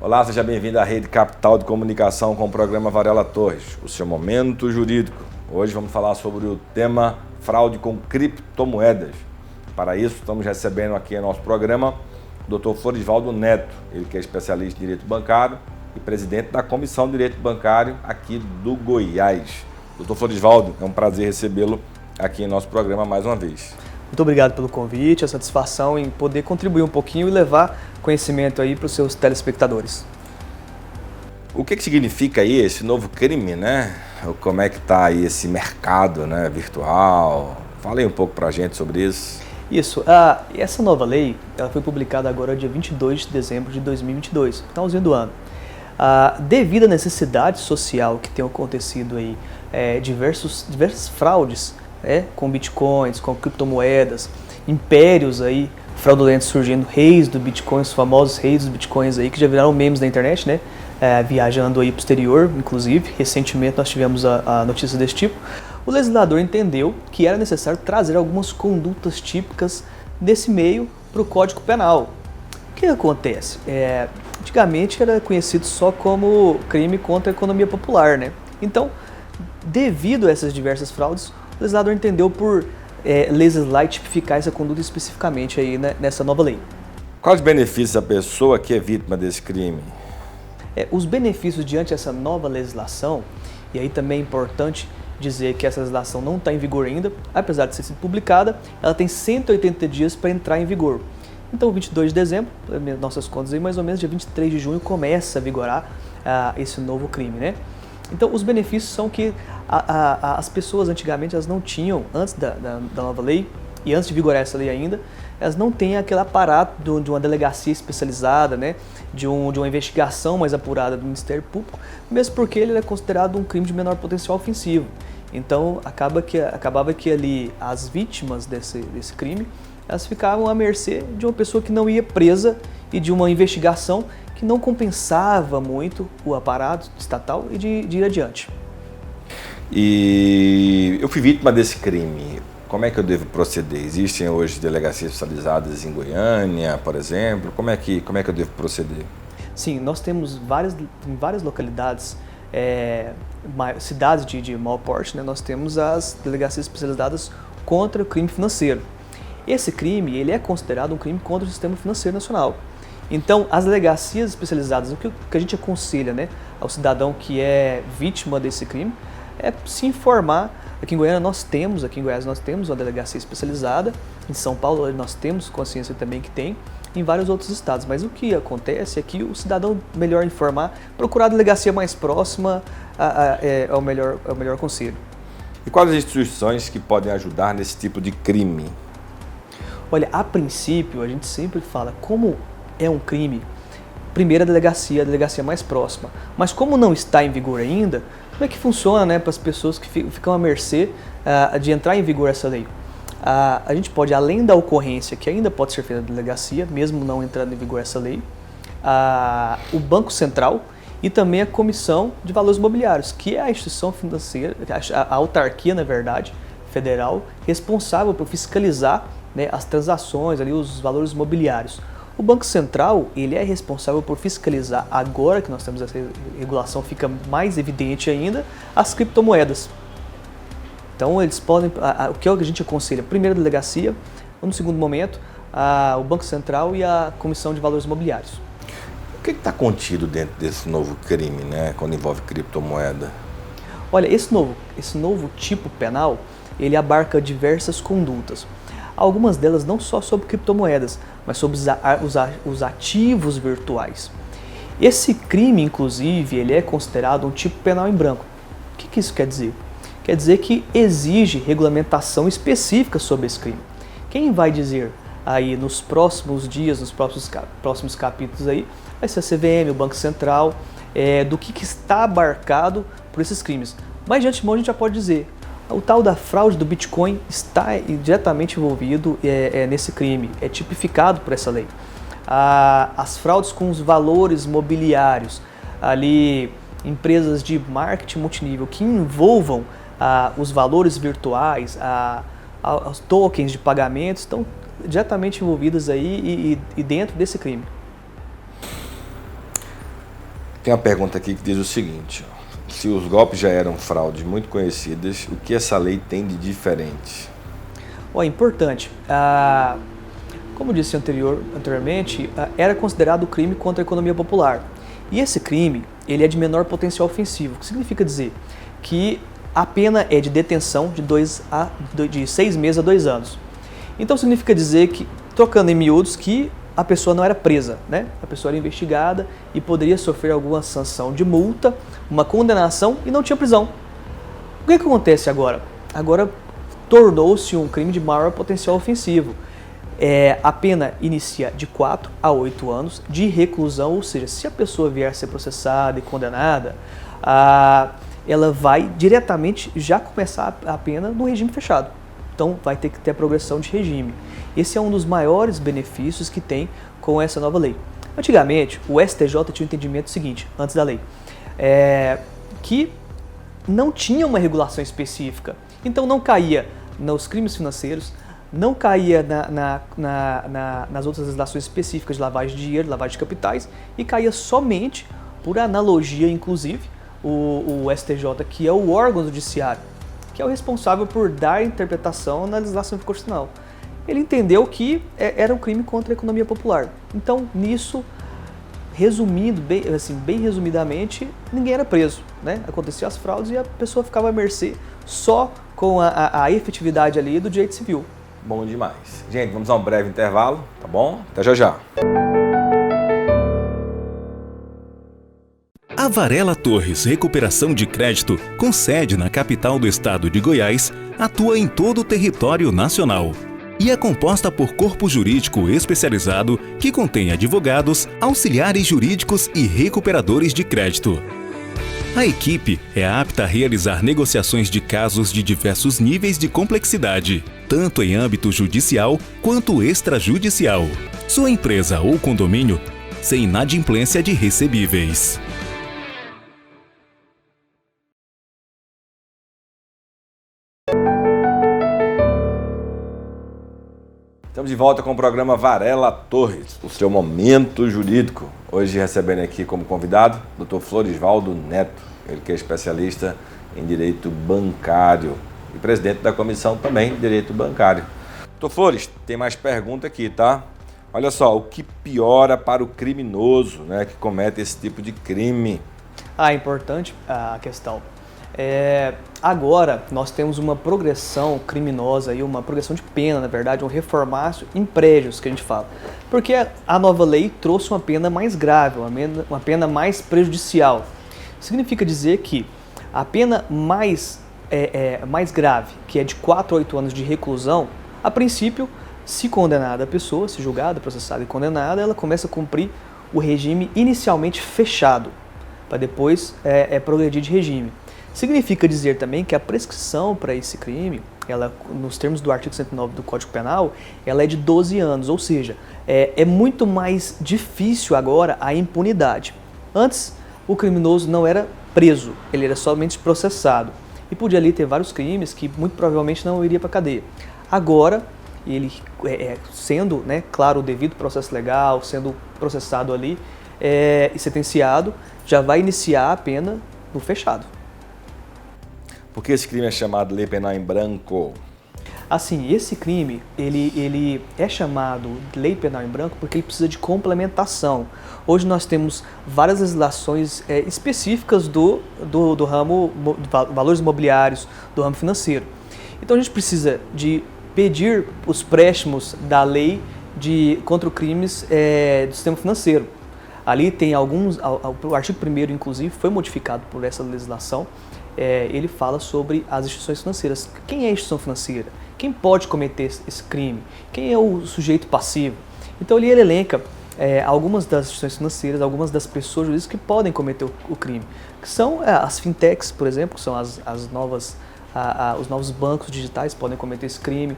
Olá, seja bem-vindo à Rede Capital de Comunicação com o programa Varela Torres, o seu momento jurídico. Hoje vamos falar sobre o tema fraude com criptomoedas. Para isso, estamos recebendo aqui no nosso programa o Dr. Florisvaldo Neto, ele que é especialista em Direito Bancário e presidente da Comissão de Direito Bancário aqui do Goiás. Dr. Florisvaldo, é um prazer recebê-lo aqui em nosso programa mais uma vez. Muito obrigado pelo convite, a satisfação em poder contribuir um pouquinho e levar conhecimento aí para os seus telespectadores. O que significa aí esse novo crime, né? Como é que está aí esse mercado, né, virtual? Fala aí um pouco para a gente sobre isso. Isso, essa nova lei ela foi publicada agora dia 22 de dezembro de 2022, finalzinho do ano. Devido à necessidade social que tem acontecido aí, diversas fraudes, com bitcoins, com criptomoedas, impérios aí fraudulentos surgindo, reis do bitcoin, os famosos reis dos bitcoins aí que já viraram memes da internet, né? Viajando aí para o exterior, inclusive, recentemente nós tivemos a notícia desse tipo. O legislador entendeu que era necessário trazer algumas condutas típicas desse meio para o Código Penal. O que acontece? Antigamente era conhecido só como crime contra a economia popular, né? Então, devido a essas diversas fraudes, o legislador entendeu por legislar e tipificar essa conduta especificamente aí, né, nessa nova lei. Quais benefícios a pessoa que é vítima desse crime? Os benefícios diante dessa nova legislação, e aí também é importante dizer que essa legislação não está em vigor ainda, apesar de ter sido publicada, ela tem 180 dias para entrar em vigor. Então, 22 de dezembro, nossas contas aí, mais ou menos dia 23 de junho, começa a vigorar esse novo crime, né? Então, os benefícios são que as pessoas antigamente elas não tinham, antes da nova lei, e antes de vigorar essa lei ainda, elas não têm aquele aparato de uma delegacia especializada, né, de uma investigação mais apurada do Ministério Público, mesmo porque ele é considerado um crime de menor potencial ofensivo. Então, acabava que ali as vítimas desse crime, elas ficavam à mercê de uma pessoa que não ia presa e de uma investigação que não compensava muito o aparato estatal e de ir adiante. E eu fui vítima desse crime. Como é que eu devo proceder? Existem hoje delegacias especializadas em Goiânia, por exemplo? Como é que eu devo proceder? Sim, nós temos em várias localidades, cidades de maior porte, né, nós temos as delegacias especializadas contra o crime financeiro. Esse crime ele é considerado um crime contra o sistema financeiro nacional. Então, as delegacias especializadas, o que a gente aconselha, né, ao cidadão que é vítima desse crime é se informar. Aqui em Goiás nós temos uma delegacia especializada, em São Paulo nós temos consciência também que tem, em vários outros estados. Mas o que acontece é que o cidadão melhor informar, procurar a delegacia mais próxima é o melhor conselho. E quais as instituições que podem ajudar nesse tipo de crime? Olha, a princípio a gente sempre fala, como é um crime, primeira a delegacia mais próxima. Mas como não está em vigor ainda, como é que funciona, né, para as pessoas que ficam à mercê de entrar em vigor essa lei? A gente pode, além da ocorrência, que ainda pode ser feita na delegacia, mesmo não entrando em vigor essa lei, o Banco Central e também a Comissão de Valores Imobiliários, que é a instituição financeira, a autarquia, na verdade, federal, responsável por fiscalizar, né, as transações, ali, os valores imobiliários. O Banco Central ele é responsável por fiscalizar, agora que nós temos essa regulação, fica mais evidente ainda, as criptomoedas. Então eles podem, o que a gente aconselha? Primeiro a delegacia, no segundo momento, o Banco Central e a Comissão de Valores Imobiliários. O que está contido dentro desse novo crime, né, quando envolve criptomoeda? Olha, esse novo tipo penal, ele abarca diversas condutas. Algumas delas não só sobre criptomoedas, mas sobre os ativos virtuais. Esse crime, inclusive, ele é considerado um tipo penal em branco. O que isso quer dizer? Quer dizer que exige regulamentação específica sobre esse crime. Quem vai dizer aí nos próximos dias, nos próximos capítulos aí, vai ser a CVM, o Banco Central, do que está abarcado por esses crimes. Mas de antemão a gente já pode dizer, o tal da fraude do Bitcoin está diretamente envolvido nesse crime, é tipificado por essa lei. As fraudes com os valores mobiliários, ali empresas de marketing multinível que envolvam os valores virtuais, os tokens de pagamento, estão diretamente envolvidas aí e dentro desse crime. Tem uma pergunta aqui que diz o seguinte: ó, se os golpes já eram fraudes muito conhecidas, o que essa lei tem de diferente? Importante. Como disse anteriormente, era considerado crime contra a economia popular. E esse crime, ele é de menor potencial ofensivo, o que significa dizer que a pena é de detenção de 6 meses a 2 anos. Então significa dizer que, trocando em miúdos, que a pessoa não era presa, né? A pessoa era investigada e poderia sofrer alguma sanção de multa, uma condenação e não tinha prisão. O que acontece agora? Agora tornou-se um crime de maior potencial ofensivo. A pena inicia de 4 a 8 anos de reclusão, ou seja, se a pessoa vier a ser processada e condenada, ela vai diretamente já começar a pena no regime fechado. Então vai ter que ter a progressão de regime. Esse é um dos maiores benefícios que tem com essa nova lei. Antigamente, o STJ tinha o entendimento seguinte, antes da lei, que não tinha uma regulação específica. Então não caía nos crimes financeiros, não caía nas outras legislações específicas de lavagem de dinheiro, lavagem de capitais, e caía somente, por analogia inclusive, o STJ, que é o órgão judiciário, que é o responsável por dar interpretação na legislação constitucional. Ele entendeu que era um crime contra a economia popular. Então, nisso, resumindo, bem resumidamente, ninguém era preso, né? Aconteciam as fraudes e a pessoa ficava à mercê só com a efetividade ali do direito civil. Bom demais. Gente, vamos a um breve intervalo, tá bom? Até já já. A Varela Torres Recuperação de Crédito, com sede na capital do estado de Goiás, atua em todo o território nacional e é composta por corpo jurídico especializado que contém advogados, auxiliares jurídicos e recuperadores de crédito. A equipe é apta a realizar negociações de casos de diversos níveis de complexidade, tanto em âmbito judicial quanto extrajudicial. Sua empresa ou condomínio sem inadimplência de recebíveis. Estamos de volta com o programa Varela Torres, o seu momento jurídico. Hoje recebendo aqui como convidado o Dr. Florisvaldo Neto, ele que é especialista em direito bancário e presidente da comissão também de direito bancário. Dr. Flores, tem mais pergunta aqui, tá? Olha só, o que piora para o criminoso, né, que comete esse tipo de crime? É importante a questão. Agora nós temos uma progressão criminosa e uma progressão de pena, na verdade, um reformácio em prédios que a gente fala. Porque a nova lei trouxe uma pena mais grave, uma pena mais prejudicial. Significa dizer que a pena mais grave, que é de 4 a 8 anos de reclusão, a princípio, se condenada a pessoa, se julgada, processada e condenada, ela começa a cumprir o regime inicialmente fechado, para depois progredir de regime. Significa dizer também que a prescrição para esse crime, ela, nos termos do artigo 109 do Código Penal, ela é de 12 anos, ou seja, é muito mais difícil agora a impunidade. Antes, o criminoso não era preso, ele era somente processado e podia ali ter vários crimes que muito provavelmente não iria para a cadeia. Agora, ele sendo, né, claro, o devido processo legal, sendo processado ali e sentenciado, já vai iniciar a pena no fechado. Por que esse crime é chamado Lei Penal em Branco? Assim, esse crime, ele é chamado Lei Penal em Branco porque ele precisa de complementação. Hoje nós temos várias legislações específicas do ramo valores imobiliários, do ramo financeiro. Então a gente precisa de pedir os préstimos da lei contra crimes do sistema financeiro. Ali tem o artigo 1º, inclusive, foi modificado por essa legislação. Ele fala sobre as instituições financeiras. Quem é a instituição financeira? Quem pode cometer esse crime? Quem é o sujeito passivo? Então ele elenca algumas das instituições financeiras, algumas das pessoas jurídicas que podem cometer o crime, que são as fintechs, por exemplo, que são os novos bancos digitais podem cometer esse crime.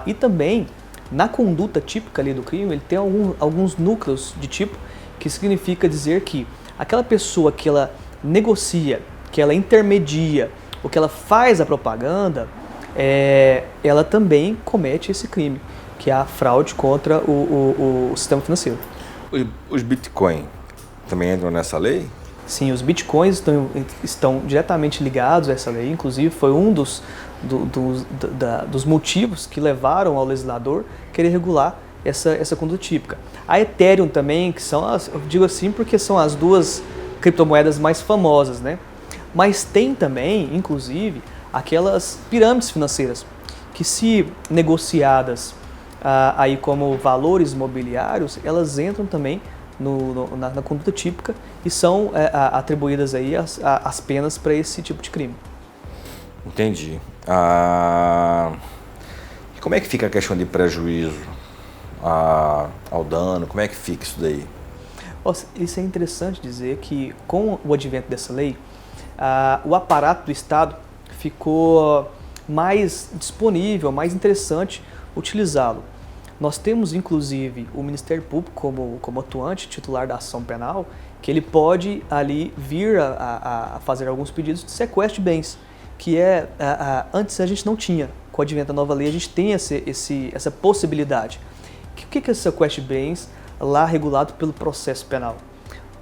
E também, na conduta típica ali do crime, ele tem alguns núcleos de tipo, que significa dizer que aquela pessoa que ela negocia, que ela intermedia, ou que ela faz a propaganda, ela também comete esse crime, que é a fraude contra o sistema financeiro. Os Bitcoin, também entram nessa lei? Sim, os bitcoins estão diretamente ligados a essa lei, inclusive foi um dos motivos que levaram ao legislador querer regular essa conduta típica. A Ethereum também, que são eu digo assim porque são as duas criptomoedas mais famosas, né? Mas tem também, inclusive, aquelas pirâmides financeiras, que se negociadas aí como valores imobiliários, elas entram também na conduta típica e são atribuídas aí as penas para esse tipo de crime. Entendi. E como é que fica a questão de prejuízo ao dano? Como é que fica isso daí? Isso é interessante dizer que com o advento dessa lei, o aparato do Estado ficou mais disponível, mais interessante utilizá-lo. Nós temos, inclusive, o Ministério Público como atuante titular da ação penal, que ele pode ali vir a fazer alguns pedidos de sequestro de bens, que antes a gente não tinha. Com o advento da nova lei, a gente tem essa possibilidade. O que é esse sequestro de bens lá regulado pelo processo penal?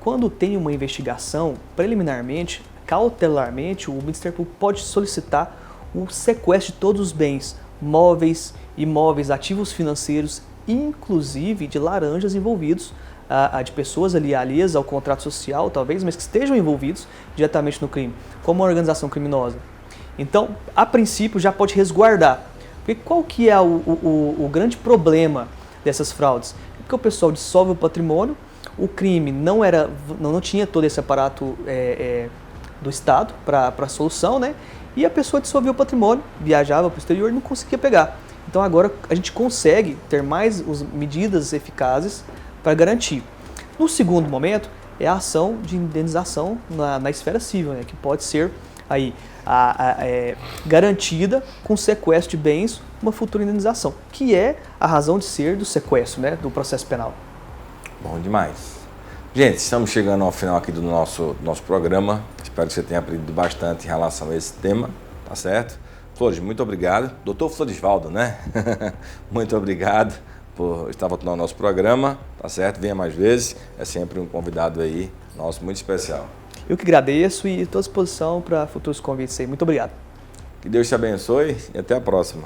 Quando tem uma investigação, preliminarmente, cautelarmente, o Ministério Público pode solicitar o sequestro de todos os bens, móveis, imóveis, ativos financeiros, inclusive de laranjas envolvidos, de pessoas ali alheias ao contrato social, talvez, mas que estejam envolvidos diretamente no crime, como uma organização criminosa. Então, a princípio, já pode resguardar. Porque qual que é o grande problema dessas fraudes? Porque o pessoal dissolve o patrimônio, o crime não tinha todo esse aparato do Estado para a solução, né? E a pessoa dissolvia o patrimônio, viajava para o exterior e não conseguia pegar. Então agora a gente consegue ter mais medidas eficazes para garantir. No segundo momento é a ação de indenização na esfera civil, né? Que pode ser aí garantida com sequestro de bens, uma futura indenização, que é a razão de ser do sequestro, né, do processo penal. Bom demais. Gente, estamos chegando ao final aqui do nosso programa. Espero que você tenha aprendido bastante em relação a esse tema, tá certo? Flores, muito obrigado. Doutor Florisvaldo, né? Muito obrigado por estar voltando ao nosso programa, tá certo? Venha mais vezes, é sempre um convidado aí, nosso muito especial. Eu que agradeço e estou à disposição para futuros convites aí. Muito obrigado. Que Deus te abençoe e até a próxima.